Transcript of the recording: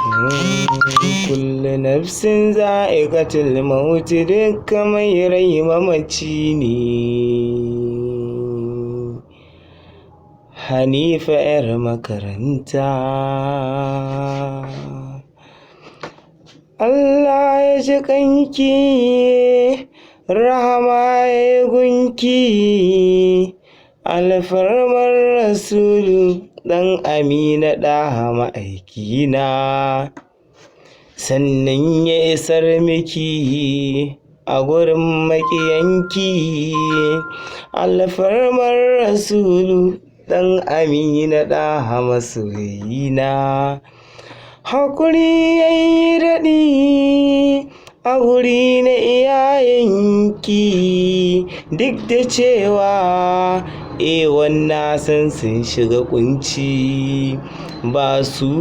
Kullu nafsin za'iqatul mauti, dukka mai rai mamaci ne. Hanifa 'yar makaranta. Allah ya ji ƙanki, rahama ya gunki, alfarmar Rasulu ɗan Amina ɗaha ma'aikina, sannan ya isar miki a gurin maƙiyanki, alfarmar Rasulu ɗan Amina ɗaha masoyina. Hakuri yayi daɗi a guri na iyayenki, duk da cewa wannan san sun shiga ƙunci ba su